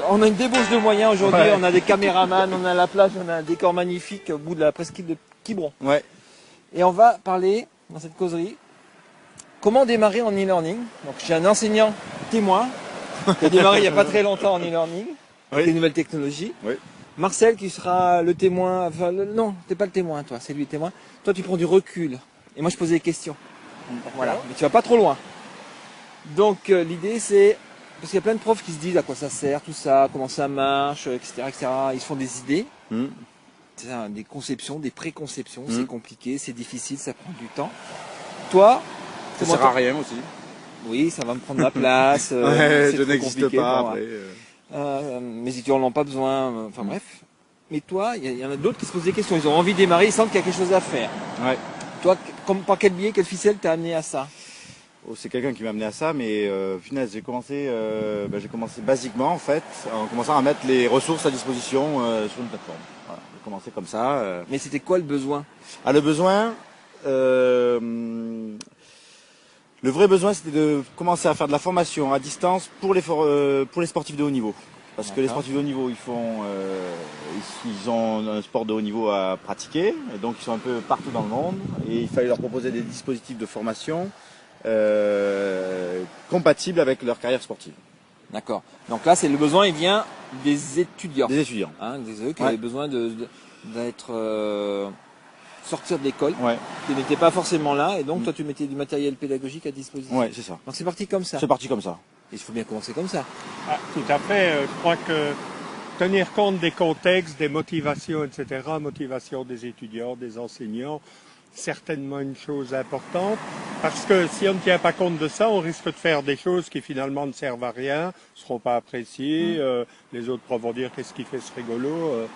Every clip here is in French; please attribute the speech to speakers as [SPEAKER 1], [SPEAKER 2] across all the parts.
[SPEAKER 1] On a une débauche de moyens aujourd'hui,
[SPEAKER 2] Ouais.
[SPEAKER 1] on a des caméramans, on a la plage, on a un décor magnifique au bout de la presqu'île de Quiberon.
[SPEAKER 2] Ouais.
[SPEAKER 1] Et on va parler, dans cette causerie, comment démarrer en e-learning. Donc j'ai un enseignant témoin qui a démarré il n'y a pas très longtemps en e-learning, avec les nouvelles technologies.
[SPEAKER 2] Oui.
[SPEAKER 1] Marcel qui sera le témoin, enfin non, t'es pas le témoin toi, c'est lui le témoin. Toi tu prends du recul, et moi je pose des questions. Voilà, mais tu vas pas trop loin. Donc l'idée c'est, parce qu'il y a plein de profs qui se disent à quoi ça sert, tout ça, comment ça marche, etc., etc. Ils se font des idées, c'est ça, des conceptions, des préconceptions, c'est compliqué, c'est difficile, ça prend du temps. Toi,
[SPEAKER 2] Ça sert à rien aussi.
[SPEAKER 1] oui, ça va me prendre la place,
[SPEAKER 2] Ouais,
[SPEAKER 1] c'est
[SPEAKER 2] je
[SPEAKER 1] trop
[SPEAKER 2] n'existe
[SPEAKER 1] compliqué
[SPEAKER 2] pas
[SPEAKER 1] pour moi.
[SPEAKER 2] après.
[SPEAKER 1] Mes étudiants n'en ont pas besoin, enfin bref. Mais toi, il y en a d'autres qui se posent des questions, ils ont envie de démarrer, ils sentent qu'il y a quelque chose à faire.
[SPEAKER 2] Ouais.
[SPEAKER 1] Toi, par quel biais, quelle ficelle t'as amené à ça?
[SPEAKER 2] Oh, c'est quelqu'un qui m'a amené à ça, mais punaise, j'ai commencé basiquement en fait, en commençant à mettre les ressources à disposition sur une plateforme. Voilà, j'ai commencé comme ça.
[SPEAKER 1] Mais c'était quoi le besoin?
[SPEAKER 2] Ah, le besoin, le vrai besoin, c'était de commencer à faire de la formation à distance pour les sportifs de haut niveau. Parce que les sportifs de haut niveau, ils ont un sport de haut niveau à pratiquer, et donc ils sont un peu partout dans le monde, et il fallait leur proposer des dispositifs de formation compatibles avec leur carrière sportive.
[SPEAKER 1] D'accord. Donc là, c'est le besoin, il vient des étudiants.
[SPEAKER 2] Des étudiants.
[SPEAKER 1] Hein, des eux qui avaient besoin d'être sortir de l'école, qui n'étaient pas forcément là, et donc toi tu mettais du matériel pédagogique à disposition.
[SPEAKER 2] Ouais, c'est ça.
[SPEAKER 1] Donc c'est parti comme ça.
[SPEAKER 2] C'est parti comme ça.
[SPEAKER 1] Il faut bien commencer comme ça.
[SPEAKER 3] Ah, tout à fait. Je crois que tenir compte des contextes, des motivations, etc., motivation des étudiants, des enseignants, certainement une chose importante, parce que si on ne tient pas compte de ça, on risque de faire des choses qui finalement ne servent à rien, ne seront pas appréciées, les autres profs vont dire qu'est-ce qui fait ce rigolo.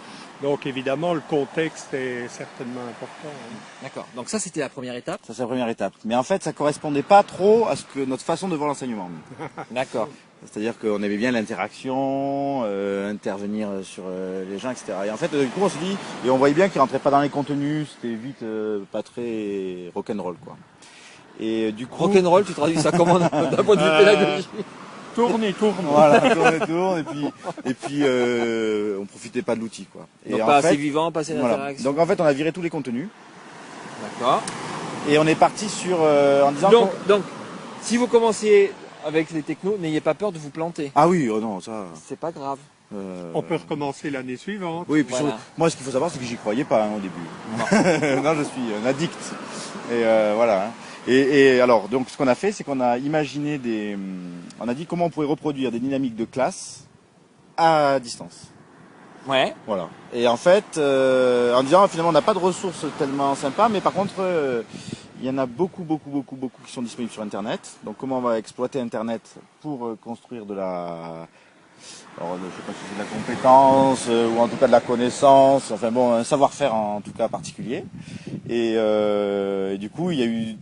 [SPEAKER 3] Donc évidemment, le contexte est certainement important.
[SPEAKER 1] D'accord. Donc ça, c'était la première étape.
[SPEAKER 2] Ça, c'est la première étape. Mais en fait, ça correspondait pas trop à ce que notre façon de voir l'enseignement.
[SPEAKER 1] D'accord.
[SPEAKER 2] C'est-à-dire qu'on aimait bien l'interaction, intervenir sur les gens, etc. Et en fait, du coup, on se dit, et on voyait bien qu'ils rentraient pas dans les contenus, c'était vite pas très rock'n'roll, quoi. Et du coup,
[SPEAKER 1] Rock'n'roll, tu traduis ça comment d'un point de vue pédagogique?
[SPEAKER 3] Tourne et tourne.
[SPEAKER 2] voilà, tourne, et puis on profitait pas de l'outil, quoi. Et
[SPEAKER 1] Donc
[SPEAKER 2] en
[SPEAKER 1] pas
[SPEAKER 2] fait,
[SPEAKER 1] assez vivant, pas assez
[SPEAKER 2] voilà.
[SPEAKER 1] d'interaction.
[SPEAKER 2] Donc en fait, on a viré tous les contenus
[SPEAKER 1] D'accord.
[SPEAKER 2] et on est parti sur en disant.
[SPEAKER 1] Donc, si vous commenciez avec les technos, n'ayez pas peur de vous planter.
[SPEAKER 2] Ah oui, oh non, ça.
[SPEAKER 1] C'est pas grave.
[SPEAKER 3] On peut recommencer l'année suivante.
[SPEAKER 2] Oui, et puis
[SPEAKER 1] Voilà.
[SPEAKER 2] moi, ce qu'il faut savoir, c'est que j'y croyais pas au début. Non, je suis un addict. Et voilà. Hein. Et alors, donc, ce qu'on a fait, c'est qu'on a imaginé on a dit comment on pourrait reproduire des dynamiques de classe à distance.
[SPEAKER 1] Ouais.
[SPEAKER 2] Voilà. Et en fait, en disant finalement, on n'a pas de ressources tellement sympas, mais par contre, il y en a beaucoup qui sont disponibles sur Internet. Donc, comment on va exploiter Internet pour construire de la alors, je ne sais pas si c'est de la compétence ou en tout cas de la connaissance, enfin bon, un savoir-faire en tout cas particulier. Et du coup, il y a eu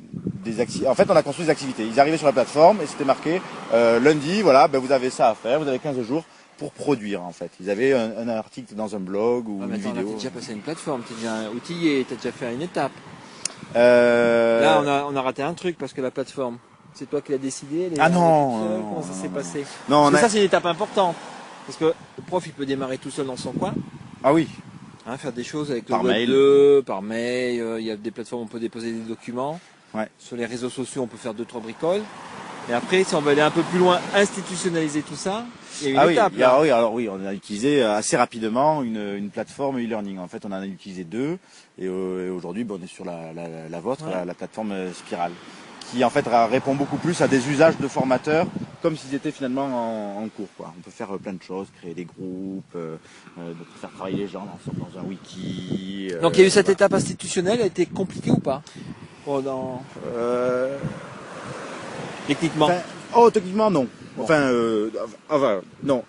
[SPEAKER 2] des activités. En fait, on a construit des activités. Ils arrivaient sur la plateforme et c'était marqué lundi, voilà, ben, vous avez ça à faire, vous avez 15 jours pour produire en fait. Ils avaient un article dans un blog ou une
[SPEAKER 1] Attends, là,
[SPEAKER 2] vidéo.
[SPEAKER 1] t'es déjà passé à une plateforme, t'es déjà outillé, t'as déjà fait une étape.
[SPEAKER 2] Euh...
[SPEAKER 1] Là, on a raté un truc parce que la plateforme, c'est toi qui l'as décidé.
[SPEAKER 2] Ah non,
[SPEAKER 1] toute seule,
[SPEAKER 2] non,
[SPEAKER 1] comment ça s'est passé?
[SPEAKER 2] Non,
[SPEAKER 1] Parce que ça, c'est une étape importante. Parce que le prof, il peut démarrer tout seul dans son coin.
[SPEAKER 2] Ah oui.
[SPEAKER 1] Hein, faire des choses avec
[SPEAKER 2] Par
[SPEAKER 1] le Web
[SPEAKER 2] mail.
[SPEAKER 1] 2, par mail. Il y a des plateformes où on peut déposer des documents.
[SPEAKER 2] Ouais.
[SPEAKER 1] Sur les réseaux sociaux, on peut faire 2-3 bricoles. Et après, si on veut aller un peu plus loin, institutionnaliser tout ça, il y a une étape.
[SPEAKER 2] Oui, on a utilisé assez rapidement une plateforme e-learning. En fait, on en a utilisé deux. Et aujourd'hui, on est sur la vôtre, la plateforme Spiral, qui en fait répond beaucoup plus à des usages de formateurs, comme s'ils étaient finalement en cours, quoi. On peut faire plein de choses, créer des groupes, faire travailler les gens dans un wiki.
[SPEAKER 1] Donc il y a eu cette étape institutionnelle, elle a été compliquée ou pas? Techniquement.
[SPEAKER 2] Techniquement non. Enfin, non.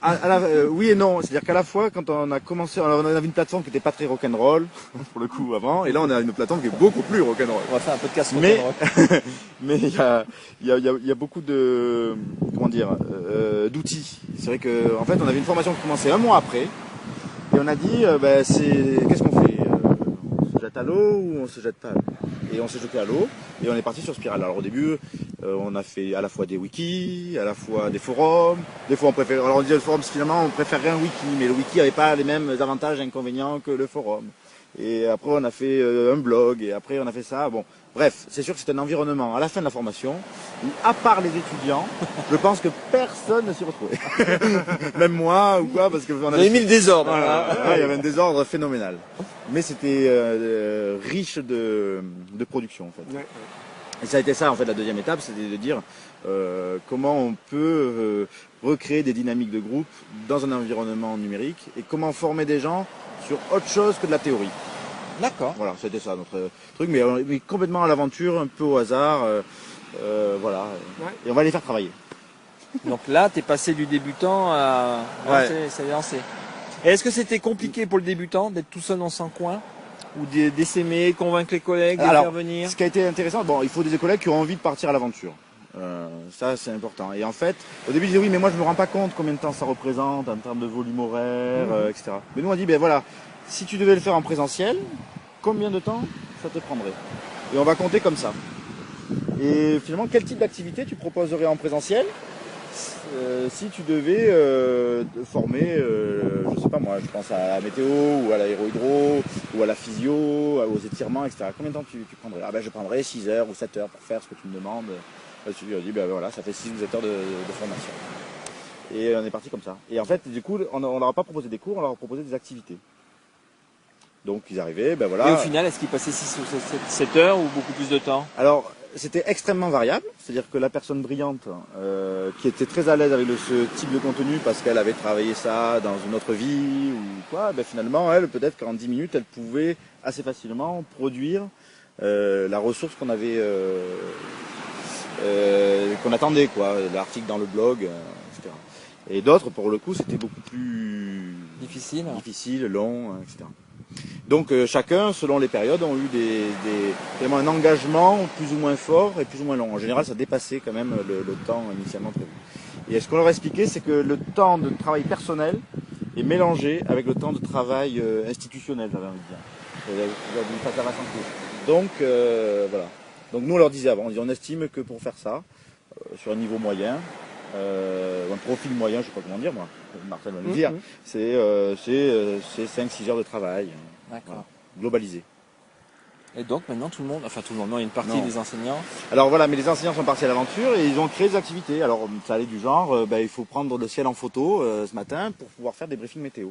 [SPEAKER 2] Oui et non. C'est-à-dire qu'à la fois, quand on a commencé, on avait une plateforme qui n'était pas très rock'n'roll, pour le coup, avant, et là on a une plateforme qui est beaucoup plus rock'n'roll.
[SPEAKER 1] On va faire un podcast rock'n'roll.
[SPEAKER 2] Mais il y a beaucoup de, d'outils. C'est vrai que, en fait, on avait une formation qui commençait un mois après, et on a dit, qu'est-ce qu'on fait? On se jette à l'eau ou on se jette pas à l'eau? Et on s'est jeté à l'eau, et on est parti sur Spiral. Alors au début, On a fait à la fois des wikis, à la fois des forums. Des fois on préfère, alors on disait le forum, finalement on préférerait un wiki, mais le wiki n'avait pas les mêmes avantages et inconvénients que le forum. Et après on a fait un blog, et après on a fait ça. Bon, bref, c'est sûr que c'est un environnement à la fin de la formation où, à part les étudiants, je pense que personne ne s'y retrouvait. Même moi ou quoi, parce que
[SPEAKER 1] Vous avez mis le désordre.
[SPEAKER 2] Voilà, il y avait un désordre phénoménal. Mais c'était riche de production en fait.
[SPEAKER 3] Ouais.
[SPEAKER 2] Et ça a été ça en fait la deuxième étape, c'était de dire comment on peut recréer des dynamiques de groupe dans un environnement numérique et comment former des gens sur autre chose que de la théorie.
[SPEAKER 1] D'accord.
[SPEAKER 2] Voilà, c'était ça notre truc, mais complètement à l'aventure, un peu au hasard, voilà.
[SPEAKER 3] Ouais.
[SPEAKER 2] Et on va les faire travailler.
[SPEAKER 1] Donc là, tu es passé du débutant à...
[SPEAKER 2] Ouais.
[SPEAKER 1] C'est lancé. Et est-ce que c'était compliqué pour le débutant d'être tout seul dans son coin? Ou d'essaimer, convaincre les collègues, de les
[SPEAKER 2] Alors,
[SPEAKER 1] faire venir?
[SPEAKER 2] ce qui a été intéressant, bon, il faut des collègues qui ont envie de partir à l'aventure. Ça, c'est important. Et en fait, au début, je disais oui, mais moi, je me rends pas compte combien de temps ça représente en termes de volume horaire, etc. Mais nous, on dit, ben voilà, si tu devais le faire en présentiel, combien de temps ça te prendrait? Et on va compter comme ça. Et finalement, quel type d'activité tu proposerais en présentiel si tu devais former, je sais pas moi, je pense à la météo ou à l'aéro-hydro ou à la physio, aux étirements, etc. Combien de temps tu prendrais? Ah ben je prendrais 6 heures ou 7 heures pour faire ce que tu me demandes. Tu lui as dit ben voilà, ça fait 6 ou 7 heures de formation. Et on est parti comme ça. Et en fait, du coup, on leur a pas proposé des cours, on leur a proposé des activités. Donc ils arrivaient, ben voilà.
[SPEAKER 1] Et au final, est-ce qu'ils passaient 6 ou 7 heures ou beaucoup plus de temps?
[SPEAKER 2] Alors, c'était extrêmement variable, c'est-à-dire que la personne brillante qui était très à l'aise avec ce type de contenu parce qu'elle avait travaillé ça dans une autre vie ou quoi, ben finalement, elle, peut-être qu'en 10 minutes, elle pouvait assez facilement produire la ressource qu'on avait, qu'on attendait, quoi, l'article dans le blog, etc. Et d'autres, pour le coup, c'était beaucoup plus difficile, long, etc. Donc chacun, selon les périodes, ont eu vraiment un engagement plus ou moins fort et plus ou moins long. En général, ça dépassait quand même le temps initialement prévu. Et ce qu'on leur a expliqué, c'est que le temps de travail personnel est mélangé avec le temps de travail institutionnel, j'avais envie de dire. Donc voilà. Donc nous, on leur disait avant, on estime que pour faire ça, sur un niveau moyen, un profil moyen, je sais pas comment dire moi, Marcel va me dire, c'est 5-6 heures de travail.
[SPEAKER 1] D'accord.
[SPEAKER 2] Voilà, globalisé.
[SPEAKER 1] Et donc maintenant tout le monde, non, il y a une partie des enseignants.
[SPEAKER 2] Alors voilà, mais les enseignants sont partis à l'aventure et ils ont créé des activités. Alors ça allait du genre, il faut prendre le ciel en photo ce matin pour pouvoir faire des briefings météo.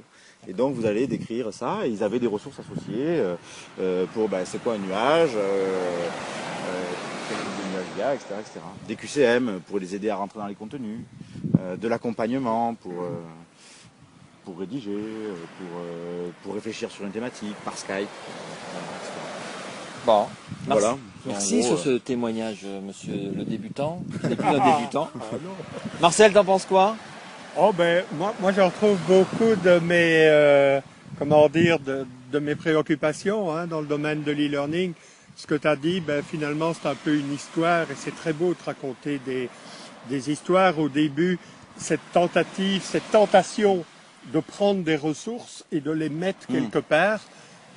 [SPEAKER 2] Et donc vous allez décrire ça et ils avaient des ressources associées pour c'est quoi un nuage, quel type de nuage il y a, etc., etc. Des QCM pour les aider à rentrer dans les contenus, de l'accompagnement pour rédiger, pour réfléchir sur une thématique, par Skype, etc.
[SPEAKER 1] Bon,
[SPEAKER 2] voilà.
[SPEAKER 1] Merci sur ce témoignage, monsieur le débutant, qui n'est plus un débutant. Marcel, t'en penses quoi?
[SPEAKER 3] Oh ben moi je retrouve beaucoup de mes de mes préoccupations dans le domaine de l'e-learning. Ce que tu as dit, finalement c'est un peu une histoire et c'est très beau de raconter des histoires. Au début, cette tentation de prendre des ressources et de les mettre quelque part.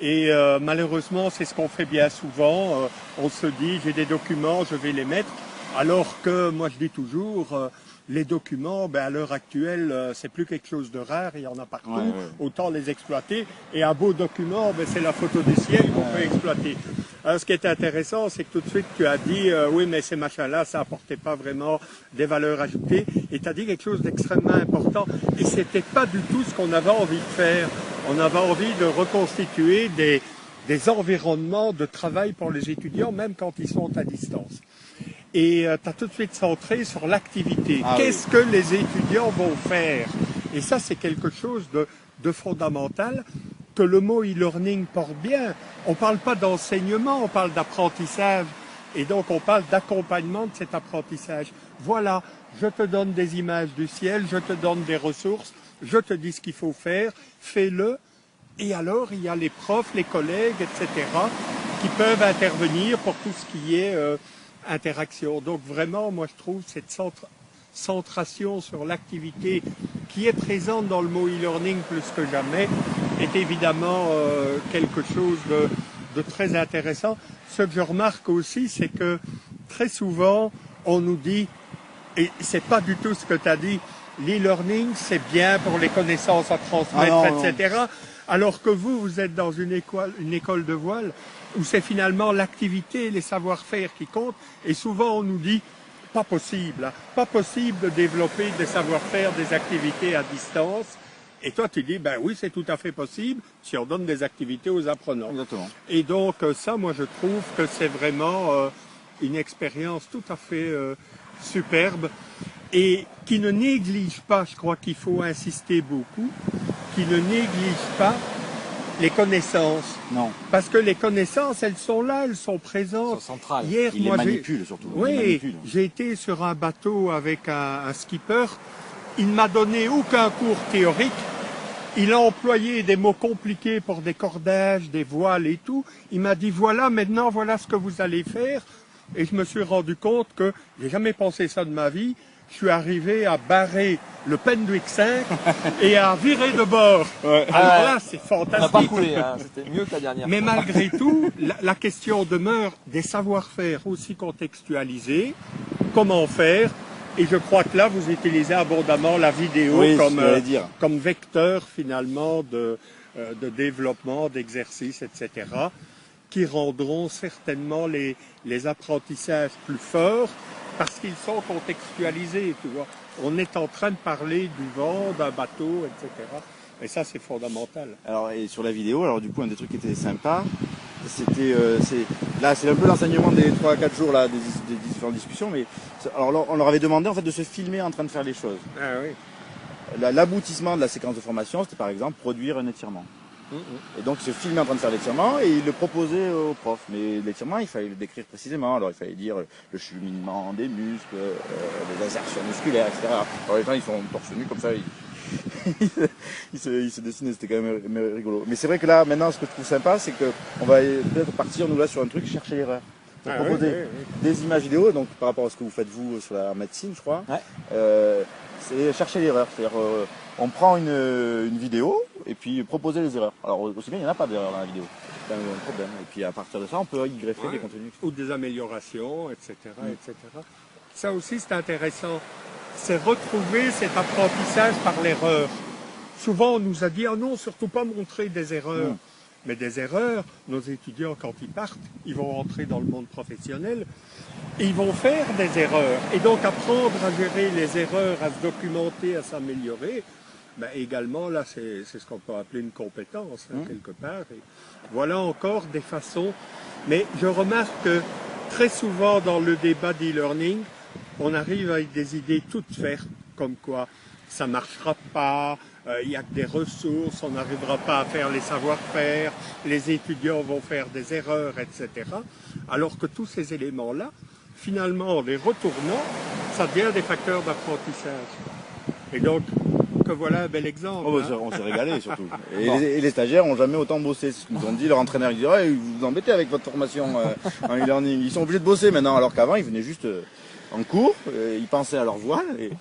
[SPEAKER 3] Et malheureusement, c'est ce qu'on fait bien souvent. On se dit, j'ai des documents, je vais les mettre. Alors que moi, je dis toujours, les documents, à l'heure actuelle, c'est plus quelque chose de rare. Il y en a partout. Ouais. Autant les exploiter. Et un beau document, c'est la photo du ciel qu'on peut exploiter. Alors, ce qui est intéressant, c'est que tout de suite, tu as dit, oui, mais ces machins-là, ça apportait pas vraiment des valeurs ajoutées. Et tu as dit quelque chose d'extrêmement important. Et c'était pas du tout ce qu'on avait envie de faire. On avait envie de reconstituer des environnements de travail pour les étudiants, même quand ils sont à distance. Et tu as tout de suite centré sur l'activité. Qu'est-ce que les étudiants vont faire? Et ça, c'est quelque chose de fondamental que le mot e-learning porte bien. On ne parle pas d'enseignement, on parle d'apprentissage. Et donc, on parle d'accompagnement de cet apprentissage. Voilà, je te donne des images du ciel, je te donne des ressources, je te dis ce qu'il faut faire, fais-le. Et alors, il y a les profs, les collègues, etc., qui peuvent intervenir pour tout ce qui est interaction. Donc, vraiment, moi, je trouve cette centration sur l'activité qui est présente dans le mot e-learning plus que jamais est évidemment quelque chose de très intéressant. Ce que je remarque aussi, c'est que très souvent, on nous dit, et c'est pas du tout ce que tu as dit, l'e-learning c'est bien pour les connaissances à transmettre, etc. Alors que vous êtes dans une école de voile où c'est finalement l'activité, les savoir-faire qui comptent. Et souvent on nous dit, pas possible, hein, pas possible de développer des savoir-faire, des activités à distance. Et toi tu dis, ben oui c'est tout à fait possible si on donne des activités aux apprenants.
[SPEAKER 2] Exactement.
[SPEAKER 3] Et donc ça, moi je trouve que c'est vraiment une expérience tout à fait superbe et qui ne néglige pas, je crois qu'il faut insister beaucoup, qui ne néglige pas les connaissances.
[SPEAKER 2] Non.
[SPEAKER 3] Parce que les connaissances, elles sont là, elles sont présentes.
[SPEAKER 1] Elles sont centrales.
[SPEAKER 3] Hier,
[SPEAKER 2] Il
[SPEAKER 3] moi,
[SPEAKER 2] les manipule surtout.
[SPEAKER 3] oui, j'ai été sur un bateau avec un skipper. Il ne m'a donné aucun cours théorique. Il a employé des mots compliqués pour des cordages, des voiles et tout. Il m'a dit, voilà, maintenant, voilà ce que vous allez faire. Et je me suis rendu compte que j'ai jamais pensé ça de ma vie. Je suis arrivé à barrer le Pendwick 5 et à virer de bord. Ouais. Alors là, c'est fantastique.
[SPEAKER 1] On n'a pas coulé, hein. C'était mieux que la dernière
[SPEAKER 3] Mais
[SPEAKER 1] fois.
[SPEAKER 3] malgré tout, la question demeure des savoir-faire aussi contextualisés. Comment faire? Et je crois que là, vous utilisez abondamment la vidéo comme vecteur finalement de développement, d'exercice, etc., qui rendront certainement les apprentissages plus forts parce qu'ils sont contextualisés. Tu vois. On est en train de parler du vent, d'un bateau, etc. Et ça, c'est fondamental.
[SPEAKER 2] Alors, et sur la vidéo, alors du coup, un des trucs qui était sympa, c'était, c'est un peu l'enseignement des 3 à 4 jours là, des différentes discussions, mais alors on leur avait demandé en fait de se filmer en train de faire les choses.
[SPEAKER 3] Ah oui.
[SPEAKER 2] L'aboutissement de la séquence de formation, c'était par exemple produire un étirement. Et donc, il se filmait en train de faire l'étirement et il le proposait au prof. Mais l'étirement, il fallait le décrire précisément. Alors, il fallait dire le cheminement des muscles, les insertions musculaires, etc. Alors, les gens, ils sont torse nu comme ça, ils se dessinaient, c'était quand même rigolo. Mais c'est vrai que là, maintenant, ce que je trouve sympa, c'est qu'on va peut-être partir, nous, là, sur un truc, chercher l'erreur. Proposer des images vidéo, donc par rapport à ce que vous faites, vous, sur la médecine, je crois. Ouais. C'est chercher l'erreur. C'est-à-dire, on prend une vidéo et puis proposer les erreurs. Alors aussi bien, il n'y en a pas d'erreur dans la vidéo. C'est un problème. Et puis à partir de ça, on peut y greffer des contenus.
[SPEAKER 3] Ou des améliorations, etc. etc. Ça aussi, c'est intéressant. C'est retrouver cet apprentissage par l'erreur. Souvent, on nous a dit, ah non, surtout pas montrer des erreurs. Mais des erreurs, nos étudiants, quand ils partent, ils vont rentrer dans le monde professionnel et ils vont faire des erreurs. Et donc, apprendre à gérer les erreurs, à se documenter, à s'améliorer, ben, également, là, c'est ce qu'on peut appeler une compétence, hein, quelque part. Et voilà encore des façons. Mais je remarque que très souvent, dans le débat d'e-learning, on arrive avec des idées toutes faites, comme quoi ça ne marchera pas, il n'y a que des ressources, on n'arrivera pas à faire les savoir-faire, les étudiants vont faire des erreurs, etc. Alors que tous ces éléments-là, finalement, en les retournant, ça devient des facteurs d'apprentissage. Et donc, que voilà un bel exemple.
[SPEAKER 2] Oh, hein. On s'est régalé surtout. Et les stagiaires n'ont jamais autant bossé. C'est ce qu'ils nous ont dit. Leur entraîneur, il dit, ouais, vous vous embêtez avec votre formation en e-learning. Ils sont obligés de bosser maintenant, alors qu'avant, ils venaient juste en cours, ils pensaient à leur voile et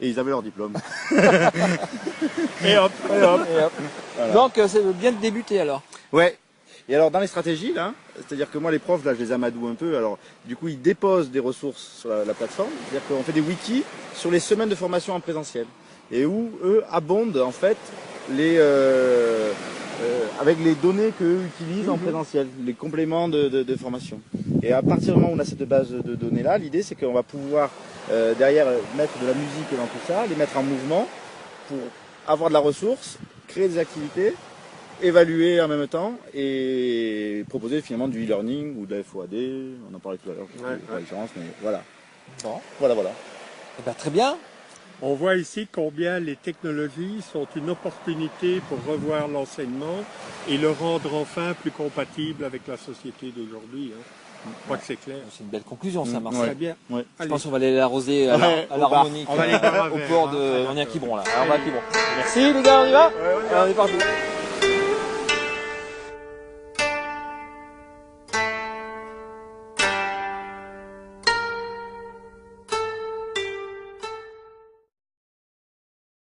[SPEAKER 2] ils avaient leur diplôme.
[SPEAKER 3] Et hop, et hop.
[SPEAKER 1] Voilà. Donc, c'est bien de débuter alors.
[SPEAKER 2] Ouais. Et alors, dans les stratégies, là, c'est-à-dire que moi, les profs, là, je les amadoue un peu. Alors, du coup, ils déposent des ressources sur la plateforme. C'est-à-dire qu'on fait des wikis sur les semaines de formation en présentiel. Et où, eux, abondent, en fait, avec les données qu'eux utilisent en présentiel, les compléments de formation. Et à partir du moment où on a cette base de données-là, l'idée, c'est qu'on va pouvoir, derrière, mettre de la musique dans tout ça, les mettre en mouvement pour avoir de la ressource, créer des activités, évaluer en même temps et proposer finalement du e-learning ou de la FOAD, on en parlait tout à l'heure, pour la différence, mais voilà.
[SPEAKER 1] Bon.
[SPEAKER 2] Voilà.
[SPEAKER 1] Eh ben, très bien.
[SPEAKER 3] On voit ici combien les technologies sont une opportunité pour revoir l'enseignement et le rendre enfin plus compatible avec la société d'aujourd'hui. Hein. Je crois que c'est clair.
[SPEAKER 1] C'est une belle conclusion, ça marche très bien.
[SPEAKER 2] Ouais.
[SPEAKER 1] Je pense qu'on va aller l'arroser à l'harmonique,
[SPEAKER 3] on va aller
[SPEAKER 1] au port de... On est à Quiberon là. Alors, on va à Quiberon. Merci les gars, on y va. On est parti.